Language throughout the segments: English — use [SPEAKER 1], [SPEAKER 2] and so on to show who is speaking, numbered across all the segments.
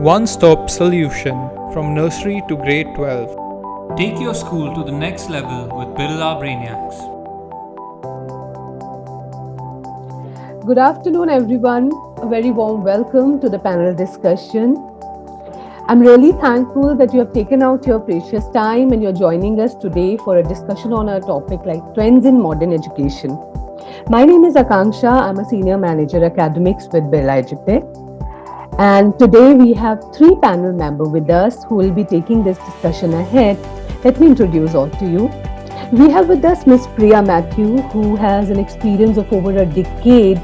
[SPEAKER 1] One-stop solution from nursery to grade 12.
[SPEAKER 2] Take your school to the next level with Birla Brainiacs.
[SPEAKER 3] Good afternoon, everyone. A very warm welcome to the panel discussion. I'm really thankful that you have taken out your precious time and you're joining us today for a discussion on a topic like trends in modern education. My name is Akanksha. I'm a Senior Manager Academics with Birla Edutech. And today we have three panel members with us who will be taking this discussion ahead. Let me introduce all to you. We have with us Ms. Priya Matthew, who has an experience of over a decade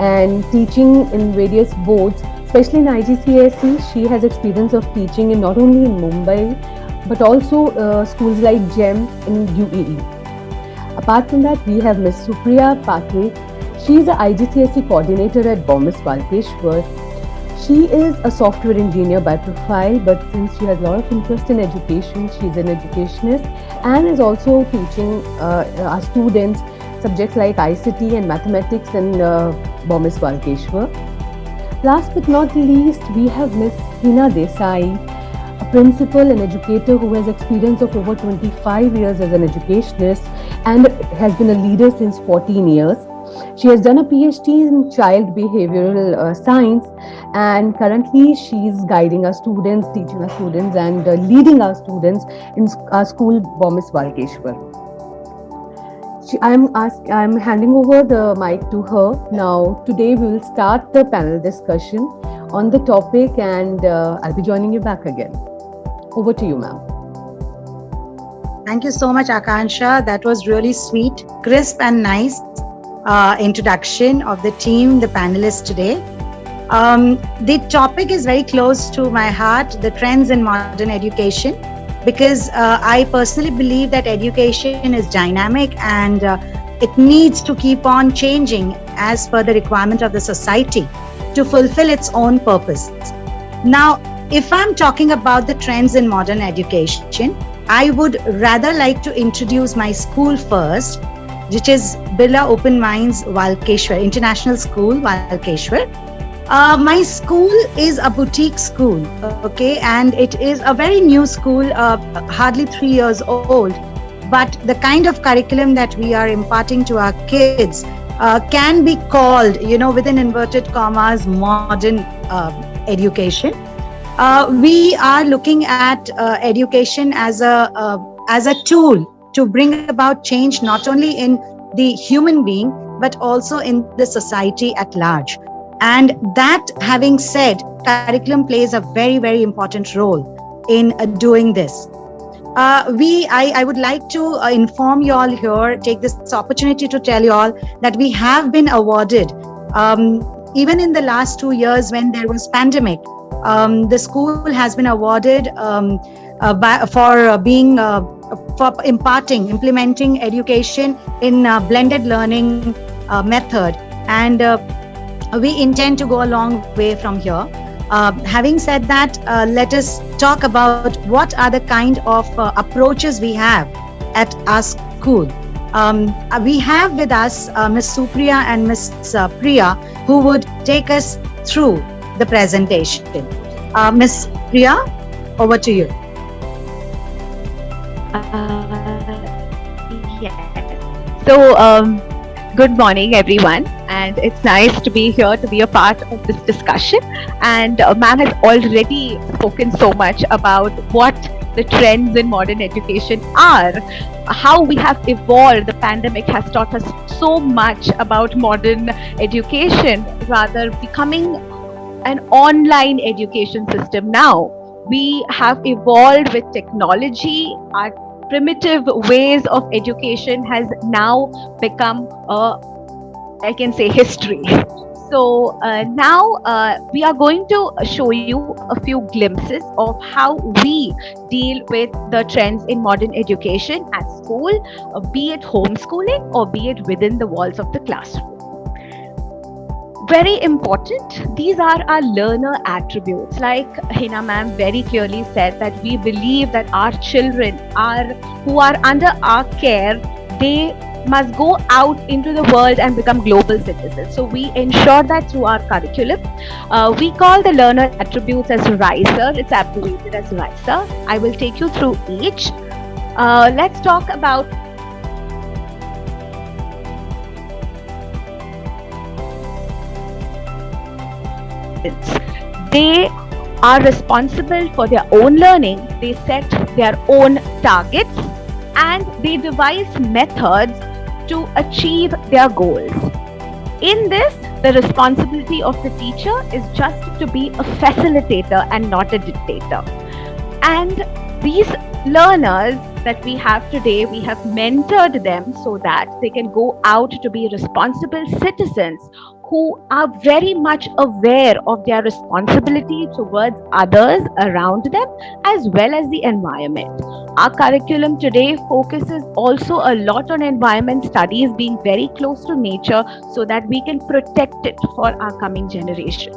[SPEAKER 3] and teaching in various boards, especially in IGCSE. She has experience of teaching in not only in Mumbai, but also schools like GEM in UAE. Apart from that, we have Ms. Supriya Pathwe. She is the IGCSE coordinator at BOMIS Walkeshwar. She is a software engineer by profile, but since she has a lot of interest in education, she's an educationist and is also teaching our students subjects like ICT and mathematics in BOMIS Walkeshwar. Last but not least, we have Ms. Hina Desai, a principal and educator who has experience of over 25 years as an educationist and has been a leader since 14 years. She has done a PhD in child behavioral science, and currently she's guiding our students, teaching our students, and leading our students in our school, BOMIS Walkeshwar. I'm handing over the mic to her now. Today we will start the panel discussion on the topic, and I'll be joining you back again. Over to you, ma'am.
[SPEAKER 4] Thank you so much, Akansha. That was really sweet, crisp, and nice introduction of the team, the panelists today. The topic is very close to my heart, the trends in modern education, because I personally believe that education is dynamic and it needs to keep on changing as per the requirement of the society to fulfill its own purpose. Now, if I'm talking about the trends in modern education, I would rather like to introduce my school first, which is Birla Open Minds Walkeshwar, International School, Walkeshwar. My school is a boutique school, okay, and it is a very new school, hardly 3 years old. But the kind of curriculum that we are imparting to our kids can be called, within inverted commas, modern education. We are looking at education as a tool to bring about change not only in the human being, but also in the society at large. And that having said, curriculum plays a very, very important role in doing this. I would like to inform you all here, take this opportunity to tell you all that we have been awarded, even in the last 2 years when there was pandemic, the school has been awarded for implementing education in blended learning method, and we intend to go a long way from here. Having said that, let us talk about what are the kind of approaches we have at our school. We have with us Ms. Supriya and Ms. Priya, who would take us through the presentation. Ms. Priya, over to you.
[SPEAKER 5] Yes. So, good morning, everyone, and it's nice to be here to be a part of this discussion. And ma'am has already spoken so much about what the trends in modern education are, how we have evolved. The pandemic has taught us so much about modern education, rather becoming an online education system now. We have evolved with technology. Our primitive ways of education has now become, I can say, history. So now we are going to show you a few glimpses of how we deal with the trends in modern education at school, be it homeschooling or be it within the walls of the classroom. Very important, these are our learner attributes. Like Hina ma'am very clearly said that we believe that our children who are under our care, they must go out into the world and become global citizens. So we ensure that through our curriculum. We call the learner attributes as RISER. It's abbreviated as RISER. I will take you through each. Let's talk about they are responsible for their own learning. They set their own targets and they devise methods to achieve their goals. In this, the responsibility of the teacher is just to be a facilitator and not a dictator. And these learners that we have today, we have mentored them so that they can go out to be responsible citizens who are very much aware of their responsibility towards others around them as well as the environment. Our curriculum today focuses also a lot on environment studies, being very close to nature so that we can protect it for our coming generations.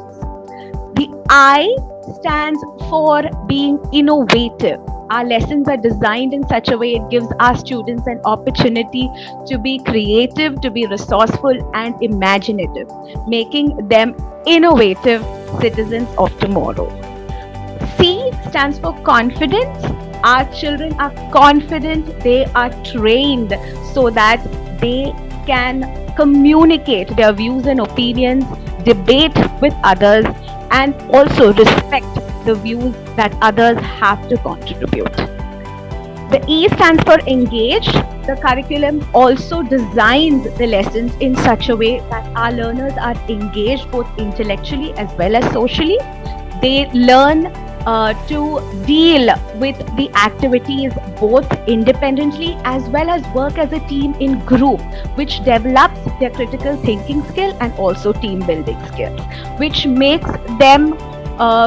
[SPEAKER 5] The I stands for being innovative. Our lessons are designed in such a way it gives our students an opportunity to be creative, to be resourceful and imaginative, making them innovative citizens of tomorrow. C stands for confidence. Our children are confident, they are trained so that they can communicate their views and opinions, debate with others, and also respect the views that others have to contribute. The E stands for engage. The curriculum also designs the lessons in such a way that our learners are engaged both intellectually as well as socially. They learn to deal with the activities both independently as well as work as a team in group, which develops their critical thinking skill and also team building skills, which makes them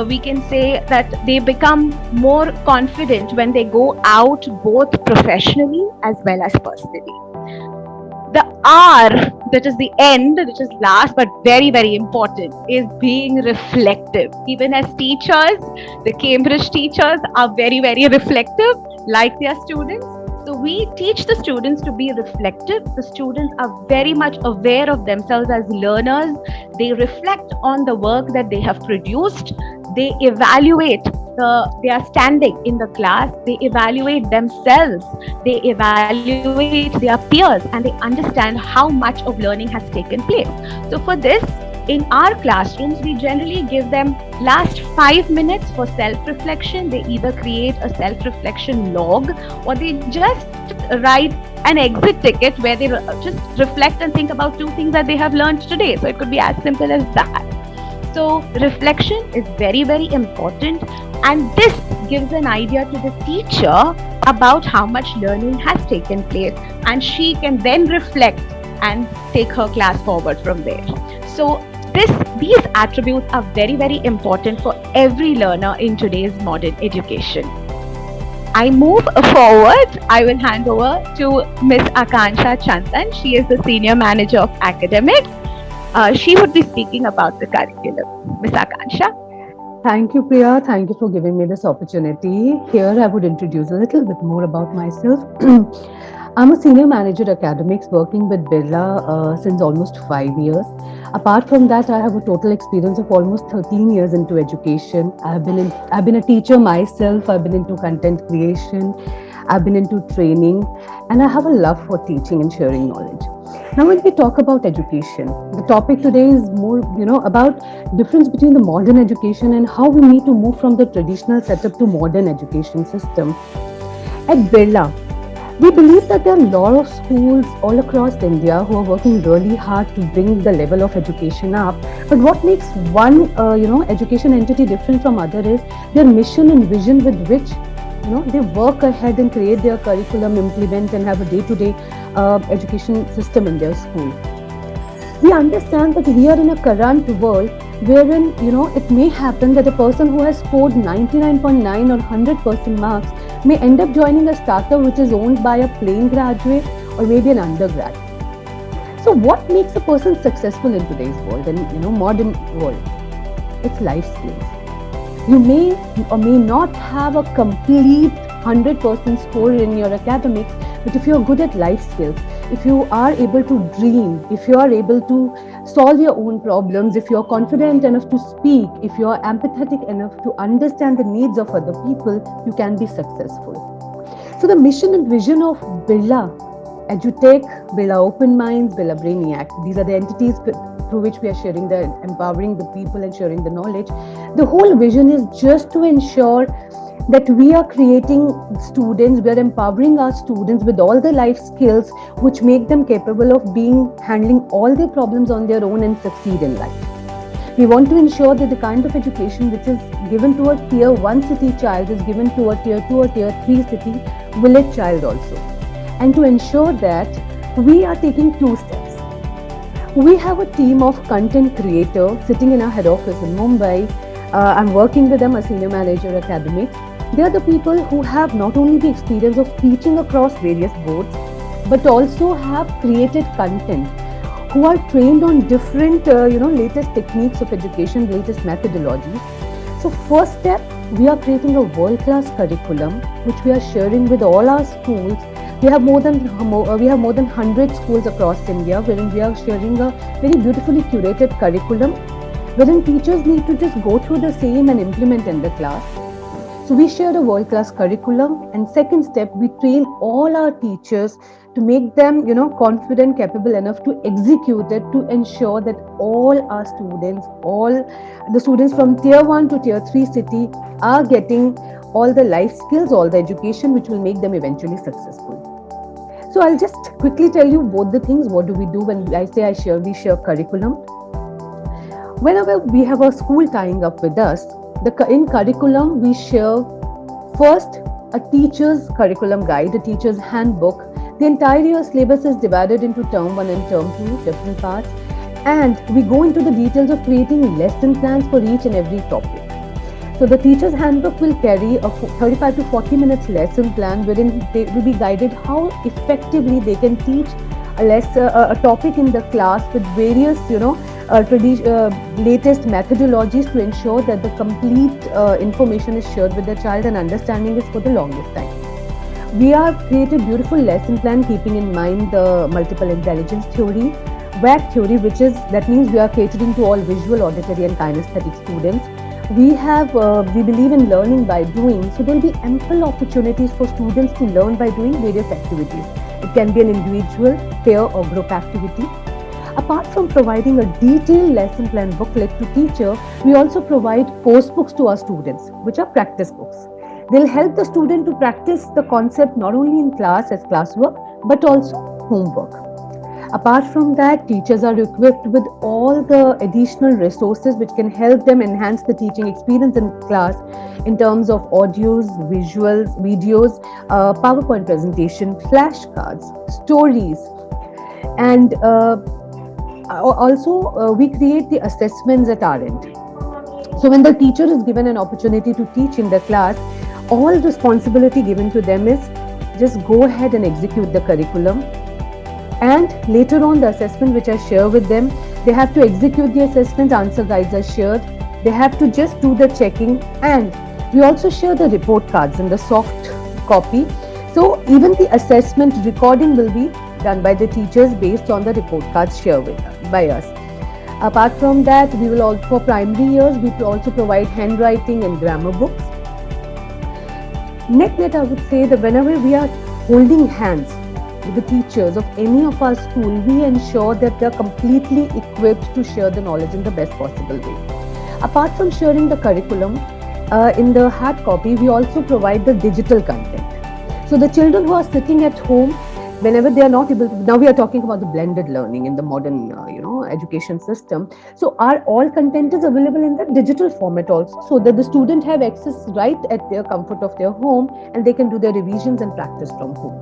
[SPEAKER 5] we can say that they become more confident when they go out both professionally as well as personally. The R, that is the end, which is last but very, very important, is being reflective. Even as teachers, the Cambridge teachers are very, very reflective like their students. So we teach the students to be reflective. The students are very much aware of themselves as learners. They reflect on the work that they have produced. They evaluate their standing in the class. They evaluate themselves. They evaluate their peers, and they understand how much of learning has taken place. So for this, in our classrooms, we generally give them last 5 minutes for self-reflection. They either create a self-reflection log or they just write an exit ticket where they just reflect and think about 2 things that they have learned today. So it could be as simple as that. So reflection is very, very important, and this gives an idea to the teacher about how much learning has taken place, and she can then reflect and take her class forward from there. So these attributes are very, very important for every learner in today's modern education. I move forward. I will hand over to Ms. Akansha Chandan. She is the Senior Manager of Academics. She would be speaking about the curriculum. Ms. Akansha.
[SPEAKER 3] Thank you, Priya. Thank you for giving me this opportunity. Here, I would introduce a little bit more about myself. I'm a senior manager academics working with Birla since almost 5 years. Apart from that, I have a total experience of almost 13 years into education. I've been a teacher myself. I've been into content creation. I've been into training, and I have a love for teaching and sharing knowledge. Now, when we talk about education, the topic today is more, about difference between the modern education and how we need to move from the traditional setup to modern education system. At Birla, we believe that there are a lot of schools all across India who are working really hard to bring the level of education up. But what makes one, education entity different from other is their mission and vision with which, they work ahead and create their curriculum, implement and have a day-to-day education system in their school. We understand that we are in a current world wherein, it may happen that a person who has scored 99.9 or 100% marks may end up joining a startup which is owned by a plain graduate or maybe an undergrad. So what makes a person successful in today's world and modern world? It's life skills. You may or may not have a complete 100% score in your academics, but if you're good at life skills, if you are able to dream, if you are able to solve your own problems, if you are confident enough to speak, if you are empathetic enough to understand the needs of other people, you can be successful. So the mission and vision of Birla EduTech, Birla Open Minds, Birla Brainiac, these are the entities through which we are sharing the, empowering the people and sharing the knowledge. The whole vision is just to ensure that we are creating students, we are empowering our students with all the life skills which make them capable of handling all their problems on their own and succeed in life. We want to ensure that the kind of education which is given to a tier 1 city child is given to a tier 2 or tier 3 city village child also. And to ensure that, we are taking 2 steps. We have a team of content creators sitting in our head office in Mumbai. I'm working with them, a senior manager academics. They are the people who have not only the experience of teaching across various boards, but also have created content, who are trained on different, latest techniques of education, latest methodologies. So first step, we are creating a world-class curriculum, which we are sharing with all our schools. We have more than 100 schools across India, wherein we are sharing a very beautifully curated curriculum, wherein teachers need to just go through the same and implement in the class. So we share a world-class curriculum, and second step, we train all our teachers to make them, confident, capable enough to execute it, to ensure that all our students, all the students from tier 1 to tier 3 city are getting all the life skills, all the education which will make them eventually successful. So I'll just quickly tell you both the things. What do we do when I say we share curriculum? Whenever we have a school tying up with us, in curriculum, we share first a teacher's curriculum guide, a teacher's handbook. The entire year syllabus is divided into term 1 and term 2, different parts. And we go into the details of creating lesson plans for each and every topic. So the teacher's handbook will carry a 35 to 40 minutes lesson plan, wherein they will be guided how effectively they can teach a topic in the class with various, latest methodologies to ensure that the complete information is shared with the child and understanding is for the longest time. We have created beautiful lesson plan keeping in mind the multiple intelligence theory, WAC theory, that means we are catering to all visual, auditory and kinesthetic students. We believe in learning by doing, so there will be ample opportunities for students to learn by doing various activities. It can be an individual, pair or group activity. Apart from providing a detailed lesson plan booklet to teacher, we also provide course books to our students, which are practice books. They'll help the student to practice the concept not only in class as classwork, but also homework. Apart from that, teachers are equipped with all the additional resources which can help them enhance the teaching experience in class in terms of audios, visuals, videos, PowerPoint presentation, flashcards, stories, and also we create the assessments at our end. So when the teacher is given an opportunity to teach in the class, all responsibility given to them is just go ahead and execute the curriculum. And later on, the assessment which I share with them, they have to execute the assessment, answer guides are shared. They have to just do the checking, and we also share the report cards in the soft copy. So even the assessment recording will be done by the teachers based on the report cards shared by us. Apart from that, we will also, for primary years, we also provide handwriting and grammar books. Net, I would say that whenever we are holding hands with the teachers of any of our school, we ensure that they are completely equipped to share the knowledge in the best possible way. Apart from sharing the curriculum, in the hard copy, we also provide the digital content. So the children who are sitting at home, whenever they are not able to, now we are talking about the blended learning in the modern education system. So our all content is available in the digital format also, so that the student have access right at their comfort of their home, and they can do their revisions and practice from home.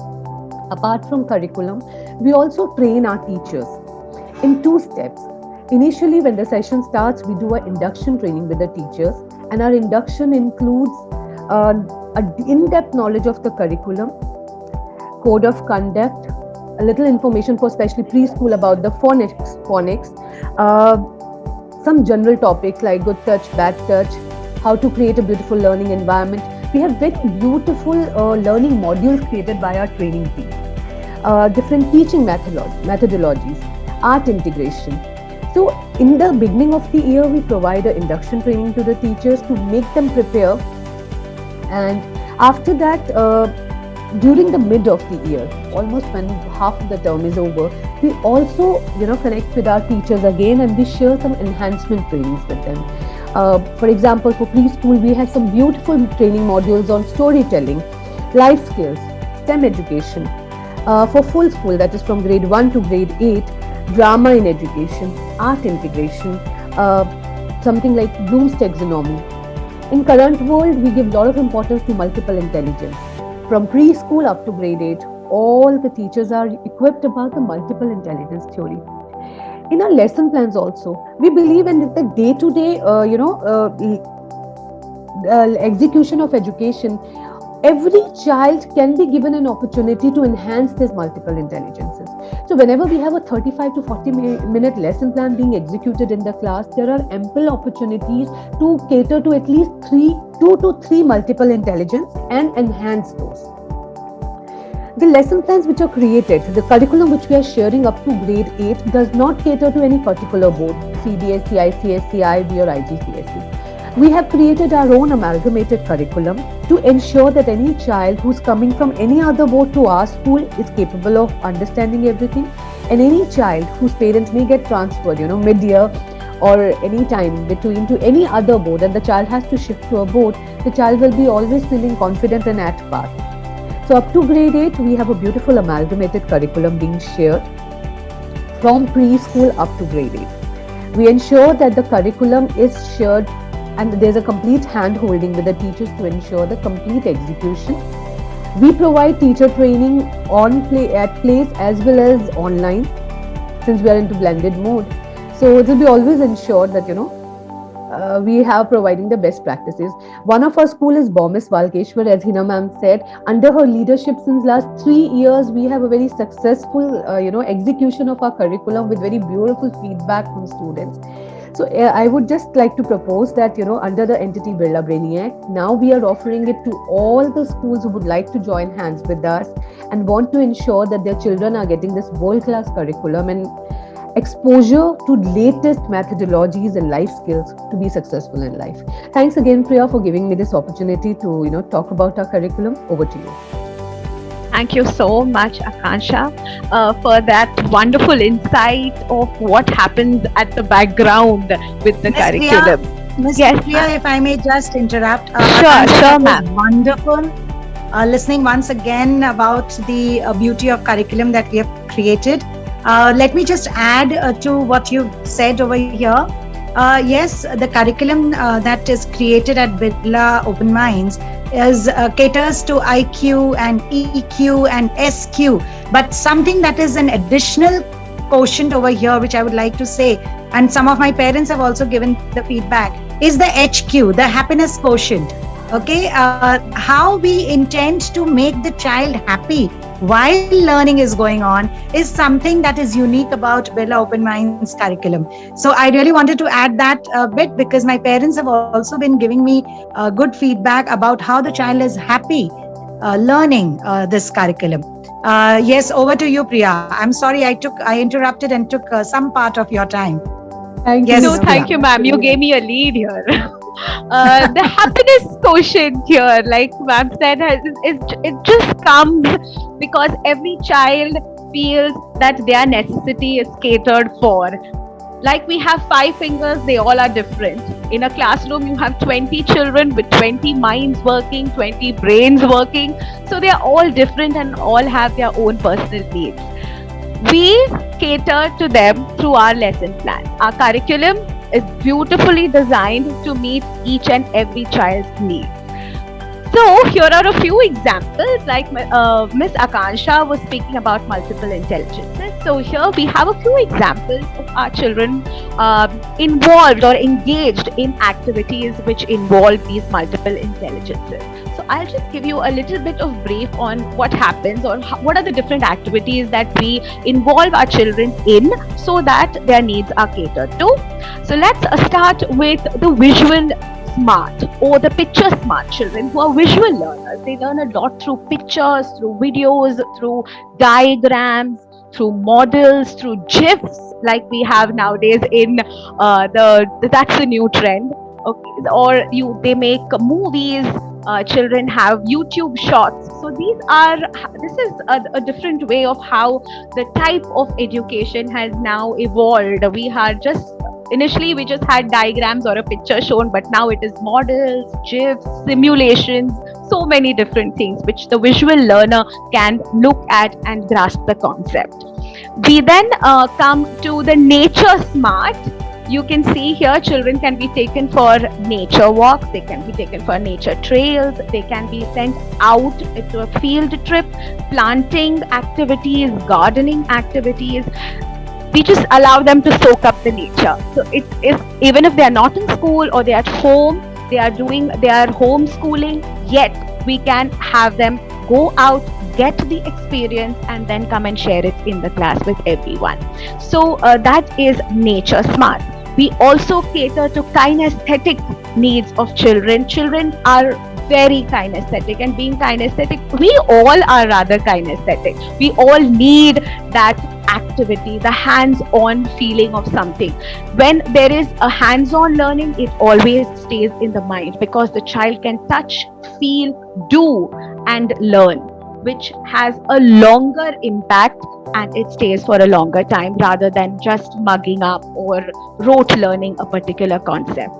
[SPEAKER 3] Apart from curriculum, we also train our teachers in 2 steps. Initially, when the session starts, we do an induction training with the teachers, and our induction includes an in-depth knowledge of the curriculum, code of conduct, a little information for especially preschool about the phonics, some general topics like good touch, bad touch, how to create a beautiful learning environment. We have very beautiful learning modules created by our training team. different teaching methodologies, art integration. So in the beginning of the year, we provide an induction training to the teachers to make them prepare, and after that, during the mid of the year, almost when half of the term is over, we also connect with our teachers again, and we share some enhancement trainings with them. For example, for preschool, we have some beautiful training modules on storytelling, life skills, STEM education. For full school, that is from grade 1 to grade 8, drama in education, art integration, something like Bloom's taxonomy. In current world, we give a lot of importance to multiple intelligence. From preschool up to grade 8, all the teachers are equipped about the multiple intelligence theory. In our lesson plans also, we believe in the day-to-day, execution of education. Every child can be given an opportunity to enhance these multiple intelligences. So whenever we have a 35 to 40-minute lesson plan being executed in the class, there are ample opportunities to cater to at least 2 to 3 multiple intelligence and enhance those. The lesson plans which are created, the curriculum which we are sharing up to grade 8 does not cater to any particular board, CBSE, ICSE, IB or IGCSE. We have created our own amalgamated curriculum to ensure that any child who's coming from any other board to our school is capable of understanding everything, and any child whose parents may get transferred, mid-year or any time between to any other board, and the child has to shift to a board, the child will be always feeling confident and at par. So up to grade 8, we have a beautiful amalgamated curriculum being shared from preschool up to grade 8. We ensure that the curriculum is shared and there's a complete hand-holding with the teachers to ensure the complete execution. We provide teacher training at place as well as online, since we are into blended mode. So it will be always ensured that, we have providing the best practices. One of our school is Bomis Valkeshwar, as Hina ma'am said. Under her leadership since last 3 years, we have a very successful, execution of our curriculum with very beautiful feedback from students. So I would just like to propose that, under the entity Birla Brainiac, now we are offering it to all the schools who would like to join hands with us and want to ensure that their children are getting this world-class curriculum and exposure to latest methodologies and life skills to be successful in life. Thanks again, Priya, for giving me this opportunity to, talk about our curriculum. Over to you.
[SPEAKER 5] Thank you so much, Akansha, for that wonderful insight of what happens at the background with the curriculum.
[SPEAKER 4] Yes, Priya, if I may just interrupt.
[SPEAKER 5] Sure, ma'am.
[SPEAKER 4] Wonderful. Listening once again about the beauty of curriculum that we have created. Let me just add to what you've said over here. Yes, the curriculum that is created at Birla Open Minds caters to IQ and EQ and SQ, but something that is an additional quotient over here, which I would like to say, and some of my parents have also given the feedback, is the HQ, the happiness quotient. Okay, how we intend to make the child happy while learning is going on is something that is unique about Birla Open Minds curriculum. So I really wanted to add that bit because my parents have also been giving me good feedback about how the child is happy learning this curriculum. Yes, over to you, Priya. I'm sorry I interrupted and took some part of your time.
[SPEAKER 3] Thank
[SPEAKER 5] you.
[SPEAKER 3] you.
[SPEAKER 5] No, thank you, ma'am. You gave me a lead here. The happiness quotient here, like ma'am said, it just comes because every child feels that their necessity is catered for. Like we have 5 fingers, they all are different. In a classroom, you have 20 children with 20 minds working, 20 brains working. So they are all different and all have their own personal needs. We cater to them through our lesson plan. Our curriculum is beautifully designed to meet each and every child's needs. So here are a few examples, like Miss Akansha was speaking about multiple intelligences. So here we have a few examples of our children involved or engaged in activities which involve these multiple intelligences. So I'll just give you a little bit of brief on what happens or what are the different activities that we involve our children in so that their needs are catered to. So let's start with the visual smart or the picture smart children who are visual learners. They learn a lot through pictures, through videos, through diagrams, through models, through GIFs, like we have nowadays in that's the new trend. Okay, or they make movies. Children have YouTube shorts. So this is a different way of how the type of education has now evolved. Initially we just had diagrams or a picture shown, but now it is models, GIFs, simulations, so many different things which the visual learner can look at and grasp the concept. We then come to the nature smart. You can see here children can be taken for nature walks, they can be taken for nature trails, they can be sent out to a field trip, planting activities, gardening activities. We just allow them to soak up the nature. So it is, even if they are not in school or they are at home, they are homeschooling, yet we can have them go out, get the experience, and then come and share it in the class with everyone. So that is nature smart. We also cater to kinesthetic needs of children. Children are very kinesthetic, and being kinesthetic, we all are rather kinesthetic. We all need that activity, the hands-on feeling of something. When there is a hands-on learning, it always stays in the mind because the child can touch, feel, do, and learn, which has a longer impact and it stays for a longer time rather than just mugging up or rote learning a particular concept.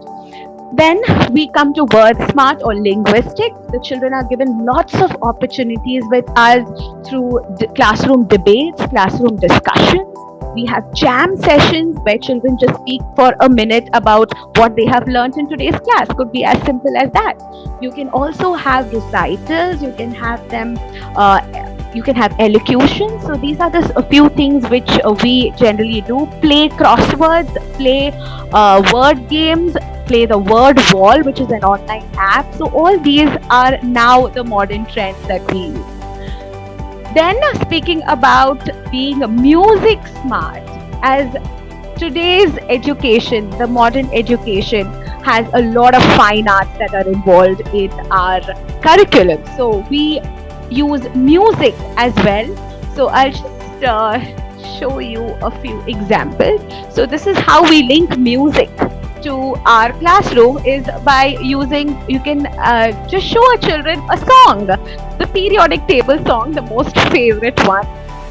[SPEAKER 5] Then we come to word smart or linguistic. The children are given lots of opportunities with us through classroom debates, classroom discussions. We have jam sessions where children just speak for a minute about what they have learned in today's class. Could be as simple as that. You can also have recitals. You can have them. You can have elocution. So these are just a few things which we generally do. Play crosswords, play word games, play the word wall, which is an online app. So all these are now the modern trends that we use. Then speaking about being music smart, as today's education, the modern education has a lot of fine arts that are involved in our curriculum. So we use music as well. So I'll just show you a few examples. So this is how we link music to our classroom is by using, you can just show our children a song, the periodic table song, the most favorite one.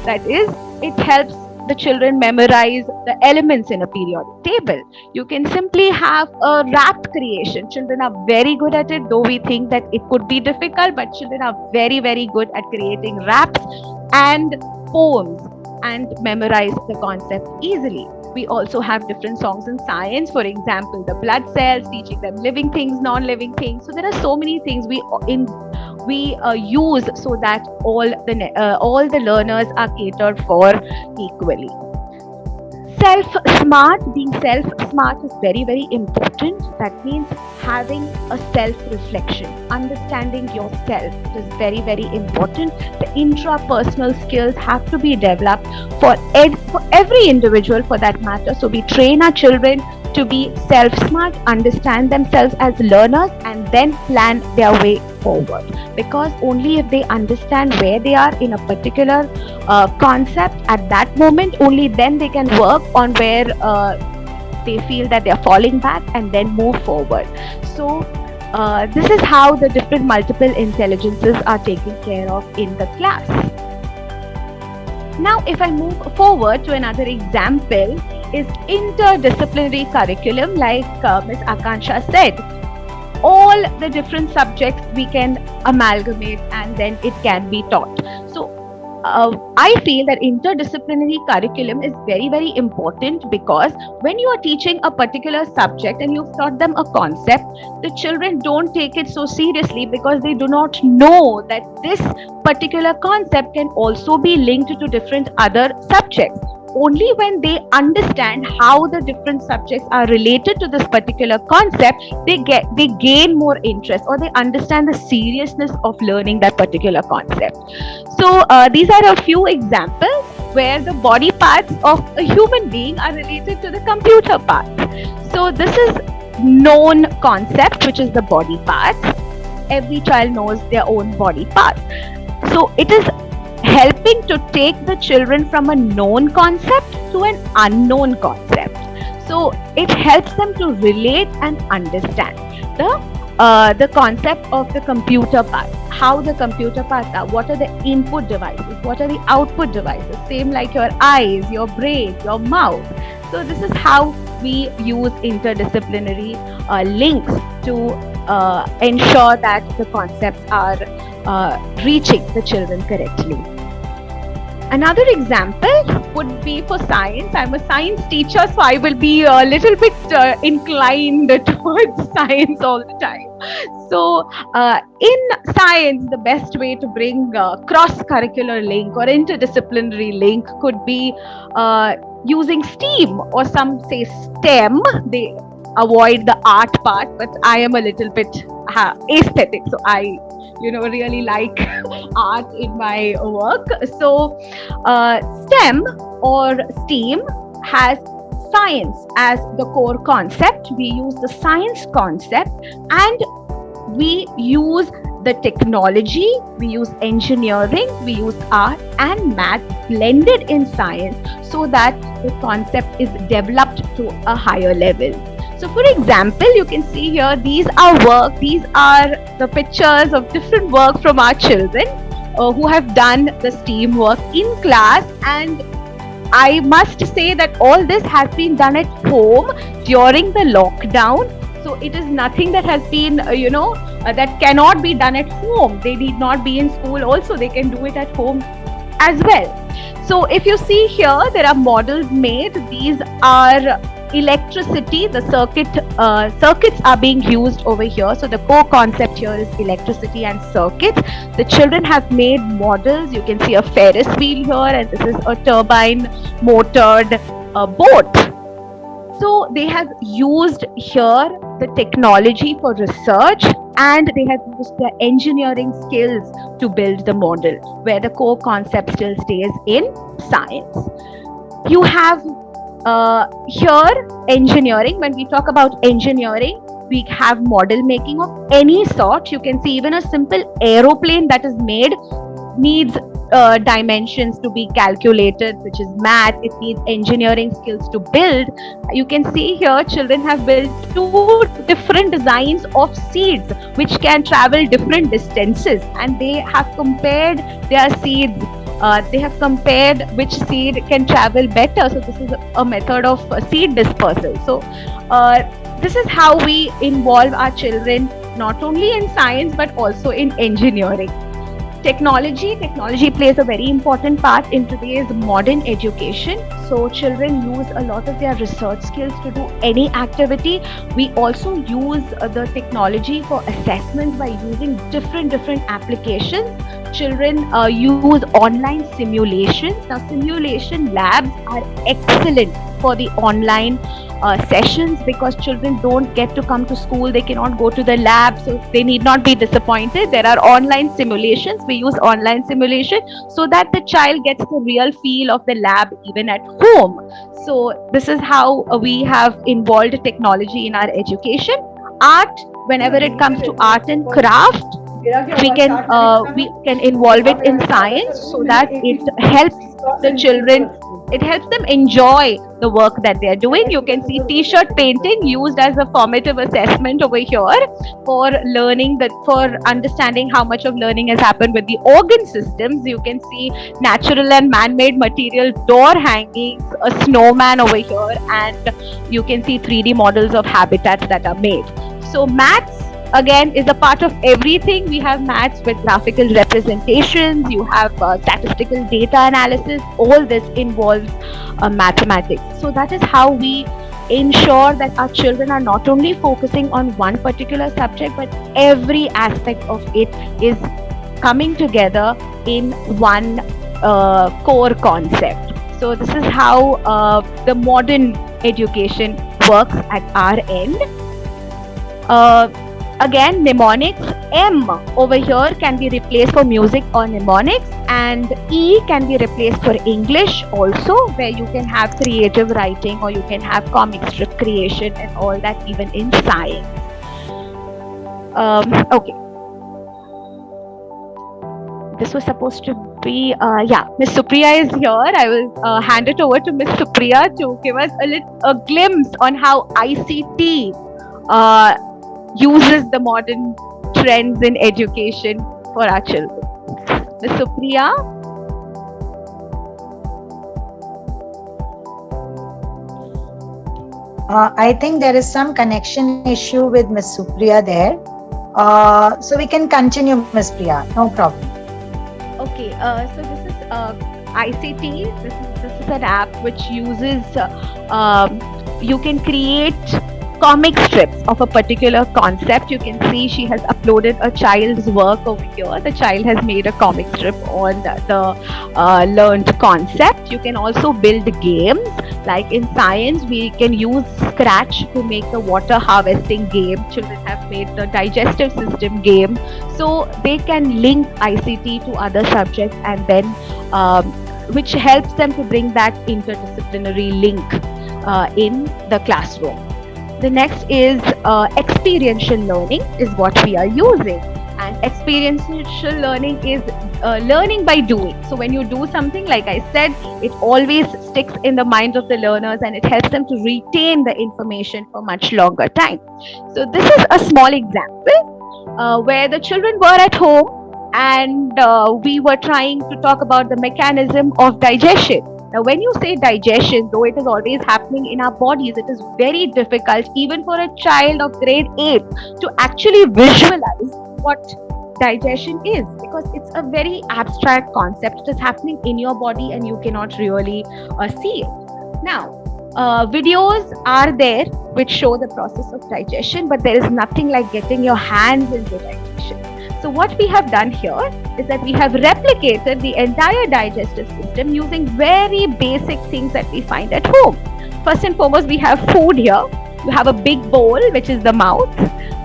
[SPEAKER 5] That is, it helps the children memorize the elements in a periodic table. You can simply have a rap creation. Children are very good at it, though we think that it could be difficult, but children are very, very good at creating raps and poems and memorize the concept easily. We also have different songs in science, for example, the blood cells, teaching them living things, non-living things. So there are so many things we use so that all the learners are catered for equally. Being self-smart is very, very important. That means having a self-reflection, understanding yourself. It is very, very important. The intrapersonal skills have to be developed for every individual for that matter. So we train our children to be self-smart, understand themselves as learners, and then plan their way forward. Because only if they understand where they are in a particular concept at that moment, only then they can work on where they feel that they are falling back and then move forward. So this is how the different multiple intelligences are taken care of in the class. Now, if I move forward to another example, is interdisciplinary curriculum, like Ms. Akansha said. All the different subjects we can amalgamate and then it can be taught. So I feel that interdisciplinary curriculum is very, very important because when you are teaching a particular subject and you've taught them a concept, the children don't take it so seriously because they do not know that this particular concept can also be linked to different other subjects. Only when they understand how the different subjects are related to this particular concept, they gain more interest, or they understand the seriousness of learning that particular concept. So these are a few examples where the body parts of a human being are related to the computer parts. So this is known concept, which is the body parts. Every child knows their own body parts. So it is helping to take the children from a known concept to an unknown concept. So it helps them to relate and understand the concept of the computer part, how the computer parts are, what are the input devices, what are the output devices, same like your eyes, your brain, your mouth. So this is how we use interdisciplinary links to ensure that the concepts are reaching the children correctly. Another example would be for science. I'm a science teacher, so I will be a little bit inclined towards science all the time. So in science, the best way to bring cross-curricular link or interdisciplinary link could be using STEAM, or some say STEM. They avoid the art part, but I am a little bit aesthetic, so I really like art in my work. So STEM or STEAM has science as the core concept. We use the science concept and we use the technology, we use engineering, we use art and math blended in science, so that the concept is developed to a higher level. So for example, you can see here, these are the pictures of different work from our children who have done the STEAM work in class. And I must say that all this has been done at home during the lockdown. So it is nothing that has been, that cannot be done at home. They need not be in school also. They can do it at home as well. So if you see here, there are models made. These are electricity. The circuits are being used over here. So the core concept here is electricity and circuits. The children have made models. You can see a Ferris wheel here, and this is a turbine motored boat. So they have used here the technology for research, and they have used their engineering skills to build the model, where the core concept still stays in science. You have here engineering. When we talk about engineering, we have model making of any sort. You can see even a simple aeroplane that is made needs dimensions to be calculated, which is math. It needs engineering skills to build. You can see here children have built 2 different designs of seeds which can travel different distances, and they have compared their seeds. They have compared which seed can travel better. So this is a method of seed dispersal. So this is how we involve our children not only in science but also in engineering. Technology plays a very important part in today's modern education. So children use a lot of their research skills to do any activity. We also use the technology for assessment by using different applications. Children use online simulations. Now simulation labs are excellent for the online sessions, because children don't get to come to school, they cannot go to the lab, so they need not be disappointed. There are online simulations. We use online simulation so that the child gets the real feel of the lab even at home. So this is how we have involved technology in our education. Art, whenever it comes to art and craft, we can involve it in science, so that it helps the children. It helps them enjoy the work that they are doing. You can see t-shirt painting used as a formative assessment over here for learning, for understanding how much of learning has happened with the organ systems. You can see natural and man-made material door hangings, a snowman over here, and you can see 3D models of habitats that are made. So maths again is a part of everything. We have maths with graphical representations, you have statistical data analysis. All this involves mathematics. So that is how we ensure that our children are not only focusing on one particular subject, but every aspect of it is coming together in one core concept. So this is how the modern education works at our end. Again, mnemonics. M over here can be replaced for music or mnemonics, and E can be replaced for English also, where you can have creative writing or you can have comic strip creation and all that, even in science. Okay. This was supposed to be, Miss Supriya is here. I will hand it over to Miss Supriya to give us a glimpse on how ICT uses the modern trends in education for our children. Miss Supriya?
[SPEAKER 4] I think there is some connection issue with Miss Supriya there. So we can continue, Miss Priya. No problem.
[SPEAKER 5] Okay, so this is ICT. This is an app which uses, you can create comic strips of a particular concept. You can see she has uploaded a child's work over here. The child has made a comic strip on the learned concept. You can also build games. Like in science, we can use Scratch to make the water harvesting game. Children have made the digestive system game. So they can link ICT to other subjects, and then which helps them to bring that interdisciplinary link in the classroom. The next is experiential learning is what we are using, and experiential learning is learning by doing. So when you do something, like I said, it always sticks in the minds of the learners and it helps them to retain the information for much longer time. So this is a small example where the children were at home and we were trying to talk about the mechanism of digestion. Now, when you say digestion, though it is always happening in our bodies, it is very difficult even for a child of grade 8 to actually visualize what digestion is, because it's a very abstract concept. It is happening in your body and you cannot really see it. Now, videos are there which show the process of digestion, but there is nothing like getting your hands into digestion. So what we have done here is that we have replicated the entire digestive system using very basic things that we find at home. First and foremost, we have food here. You have a big bowl, which is the mouth.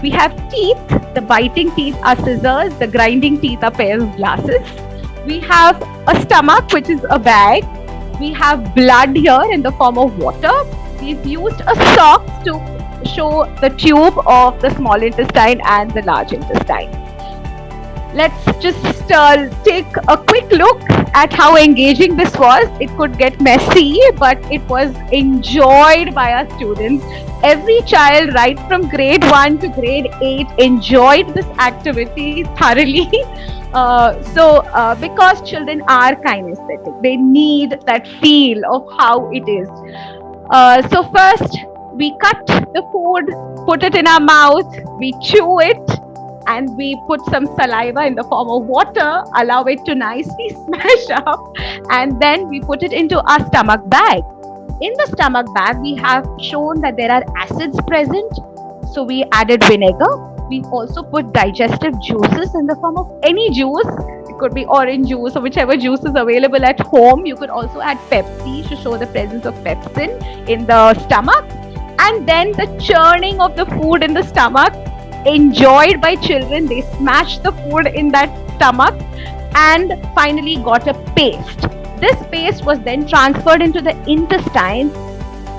[SPEAKER 5] We have teeth. The biting teeth are scissors. The grinding teeth are pair of glasses. We have a stomach, which is a bag. We have blood here in the form of water. We've used a sock to show the tube of the small intestine and the large intestine. Let's just take a quick look at how engaging this was. It could get messy, but it was enjoyed by our students. Every child, right from grade 1 to grade 8, enjoyed this activity thoroughly. Because children are kinesthetic, they need that feel of how it is. So first, we cut the food, put it in our mouth, we chew it, and we put some saliva in the form of water, allow it to nicely smash up, and then we put it into our stomach bag. In the stomach bag, we have shown that there are acids present, so we added vinegar. We also put digestive juices in the form of any juice. It could be orange juice or whichever juice is available at home. You could also add Pepsi to show the presence of pepsin in the stomach. And then the churning of the food in the stomach, enjoyed by children. They smashed the food in that stomach and finally got a paste. This paste was then transferred into the intestine,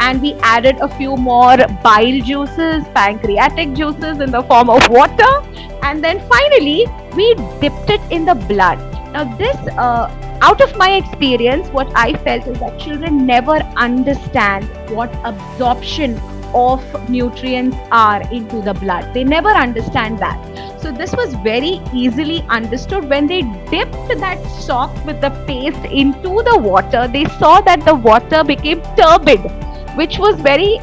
[SPEAKER 5] and we added a few more bile juices, pancreatic juices in the form of water, and then finally we dipped it in the blood. Now this, out of my experience, what I felt is that children never understand what absorption of nutrients are into the blood. They never understand that. So this was very easily understood. When they dipped that sock with the paste into the water, they saw that the water became turbid, which was very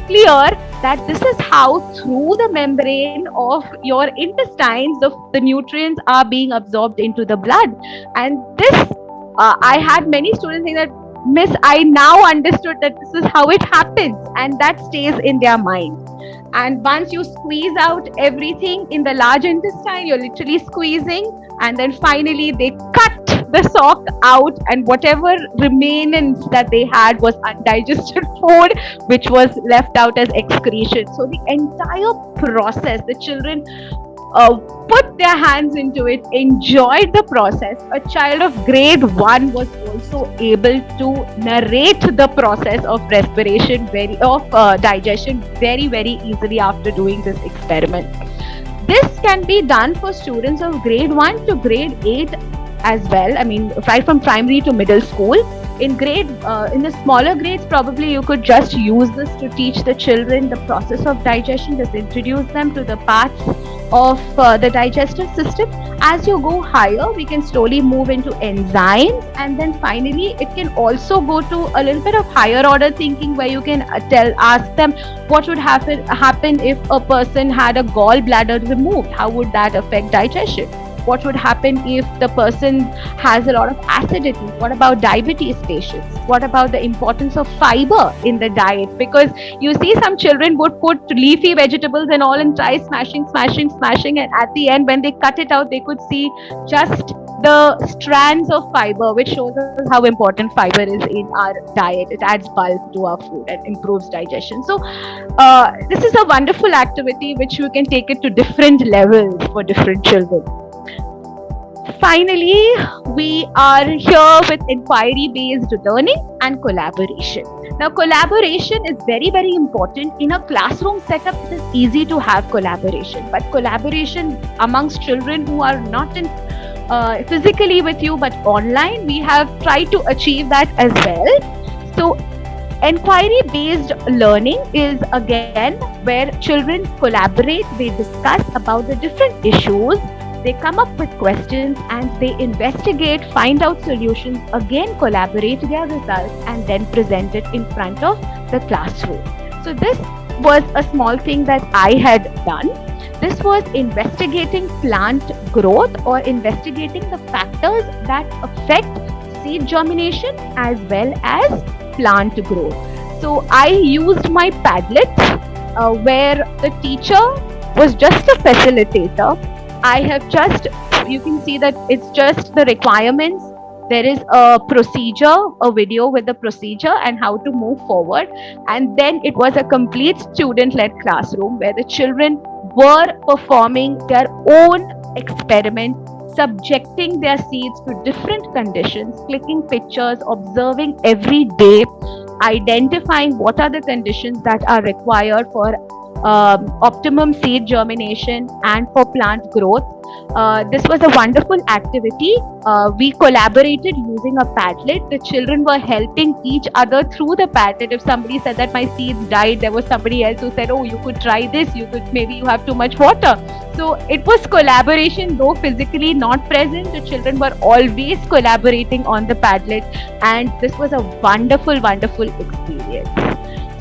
[SPEAKER 5] clear that this is how through the membrane of your intestines the nutrients are being absorbed into the blood. And this, I had many students saying that, Miss, I now understood that this is how it happens, and that stays in their mind. And once you squeeze out everything in the large intestine, you're literally squeezing, and then finally they cut the sock out, and whatever remainance that they had was undigested food, which was left out as excretion. So the entire process, the children put their hands into it, enjoyed the process. A child of grade 1 was also able to narrate the process of respiration, digestion very easily after doing this experiment. This can be done for students of grade 1 to grade 8 as well. I mean, right from primary to middle school. In the smaller grades, probably you could just use this to teach the children the process of digestion, just introduce them to the parts of the digestive system. As you go higher, we can slowly move into enzymes, and then finally it can also go to a little bit of higher order thinking, where you can ask them what would happen if a person had a gallbladder removed. How would that affect digestion? What would happen if the person has a lot of acidity? What about diabetes patients? What about the importance of fiber in the diet? Because you see, some children would put leafy vegetables and all and try smashing, and at the end, when they cut it out, they could see just the strands of fiber, which shows us how important fiber is in our diet. It adds bulk to our food and improves digestion. So this is a wonderful activity which you can take it to different levels for different children. Finally, we are here with inquiry-based learning and collaboration. Now, collaboration is very important. In a classroom setup, it is easy to have collaboration, but collaboration amongst children who are not in physically with you but online, we have tried to achieve that as well. So, inquiry-based learning is again where children collaborate, they discuss about the different issues, they come up with questions and they investigate, find out solutions, again collaborate their results and then present it in front of the classroom. So this was a small thing that I had done. This was investigating plant growth or investigating the factors that affect seed germination as well as plant growth. So I used my Padlet where the teacher was just a facilitator. I have just, you can see that it's just the requirements. There is a procedure, a video with the procedure and how to move forward. And then it was a complete student-led classroom where the children were performing their own experiment, subjecting their seeds to different conditions, clicking pictures, observing every day, identifying what are the conditions that are required for optimum seed germination and for plant growth. This was a wonderful activity. We collaborated using a Padlet. The children were helping each other through the Padlet. If somebody said that my seeds died, there was somebody else who said, oh, you could try this, maybe you have too much water. So it was collaboration, though physically not present. The children were always collaborating on the Padlet, and this was a wonderful experience.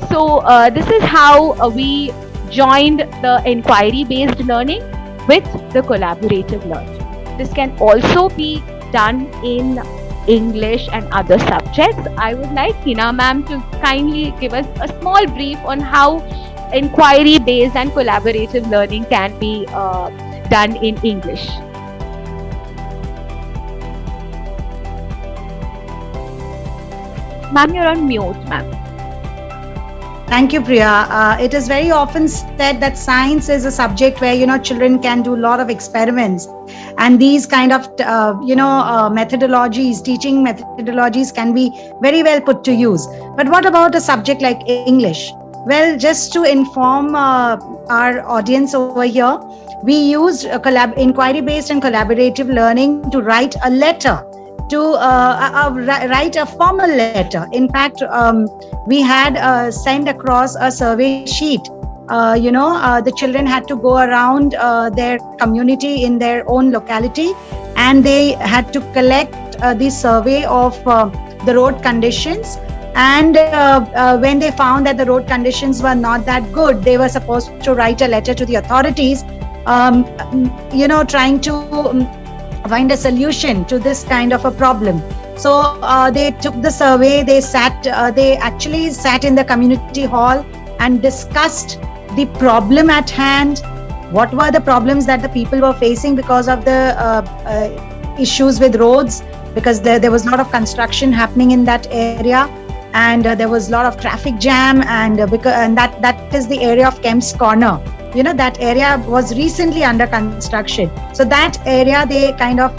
[SPEAKER 5] So this is how we joined the inquiry-based learning with the collaborative learning. This can also be done in English and other subjects. I would like Hina ma'am to kindly give us a small brief on how inquiry-based and collaborative learning can be done in English. Ma'am, you're on mute, ma'am.
[SPEAKER 4] Thank you, Priya. It is very often said that science is a subject where, children can do a lot of experiments. And these kind of, methodologies, teaching methodologies can be very well put to use. But what about a subject like English? Well, just to inform our audience over here, we used inquiry-based and collaborative learning to write a letter, to write a formal letter. In fact, we had sent across a survey sheet. The children had to go around their community in their own locality, and they had to collect the survey of the road conditions. And when they found that the road conditions were not that good, they were supposed to write a letter to the authorities, trying to find a solution to this kind of a problem. So they took the survey, they actually sat in the community hall and discussed the problem at hand, what were the problems that the people were facing because of the issues with roads, because there was a lot of construction happening in that area, and there was a lot of traffic jam, and that is the area of Kemp's Corner. That area was recently under construction. So that area, they kind of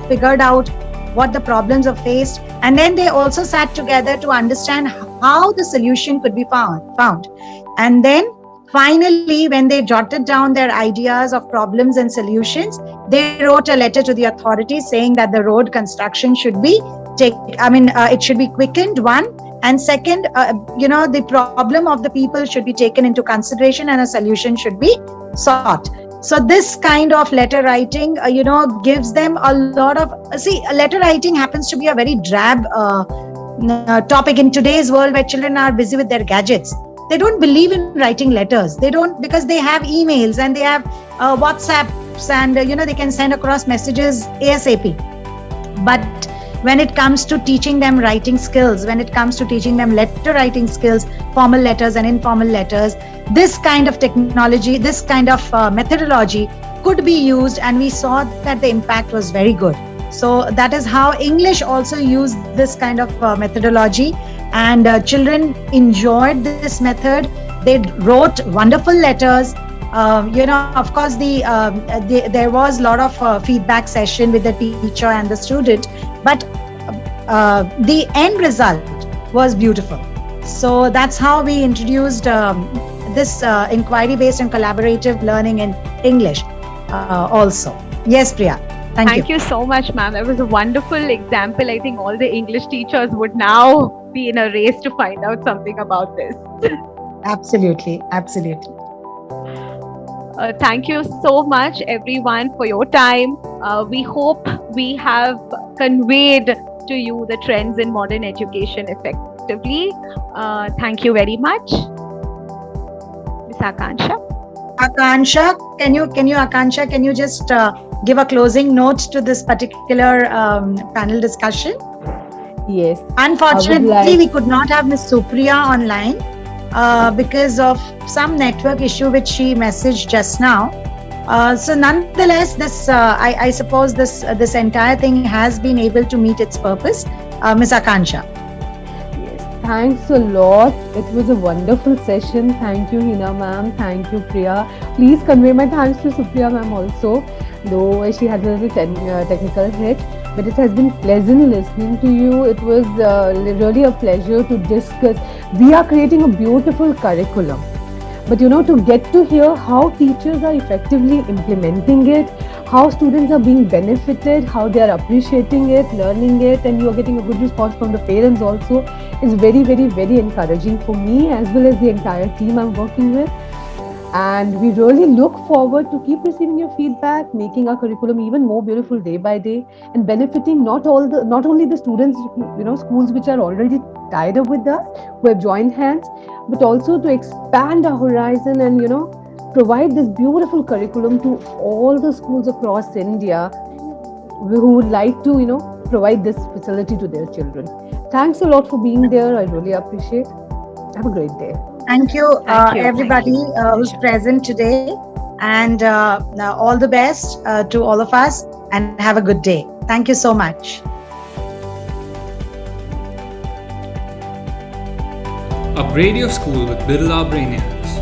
[SPEAKER 4] figured out what the problems are faced, and then they also sat together to understand how the solution could be found. And then finally, when they jotted down their ideas of problems and solutions, they wrote a letter to the authorities saying that the road construction should be it should be quickened, one, and second, the problem of the people should be taken into consideration and a solution should be sought. So this kind of letter writing, gives them a lot of, letter writing happens to be a very drab topic in today's world where children are busy with their gadgets. They don't believe in writing letters. They don't, because they have emails and they have WhatsApps, and they can send across messages ASAP. But when it comes to teaching them writing skills, when it comes to teaching them letter writing skills, formal letters and informal letters, this kind of technology, this kind of methodology could be used, and we saw that the impact was very good. So that is how English also used this kind of methodology, and children enjoyed this method. They wrote wonderful letters. Of course, there was a lot of feedback session with the teacher and the student, but the end result was beautiful. So that's how we introduced this inquiry-based and collaborative learning in English also. Yes, Priya. Thank
[SPEAKER 5] you so much, ma'am. It was a wonderful example. I think all the English teachers would now be in a race to find out something about this.
[SPEAKER 4] Absolutely.
[SPEAKER 5] Thank you so much, everyone, for your time. We hope we have conveyed to you the trends in modern education effectively. Thank you very much. Ms. Akansha. Can you just give a closing note to this particular panel discussion?
[SPEAKER 3] Yes.
[SPEAKER 4] Unfortunately, we could not have Ms. Supriya online because of some network issue which she messaged just now. So nonetheless, this I suppose this entire thing has been able to meet its purpose. Ms. Akansha.
[SPEAKER 3] Thanks a lot. It was a wonderful session. Thank you, Hina ma'am. Thank you, Priya. Please convey my thanks to Supriya ma'am also, though she had a little technical hitch. But it has been pleasant listening to you. It was really a pleasure to discuss. We are creating a beautiful curriculum. But to get to hear how teachers are effectively implementing it, how students are being benefited, how they are appreciating it, learning it, and you are getting a good response from the parents also, is very, very, very encouraging for me as well as the entire team I'm working with. And we really look forward to keep receiving your feedback, making our curriculum even more beautiful day by day, and benefiting not only the students, schools which are already tied up with us, who have joined hands, but also to expand our horizon and provide this beautiful curriculum to all the schools across India who would like to provide this facility to their children. Thanks a lot for being there. I really appreciate. Have a great day.
[SPEAKER 4] Thank you, everybody who's present today, and all the best to all of us, and have a good day. Thank you so much.
[SPEAKER 2] A Radio School with Birla Brainiacs.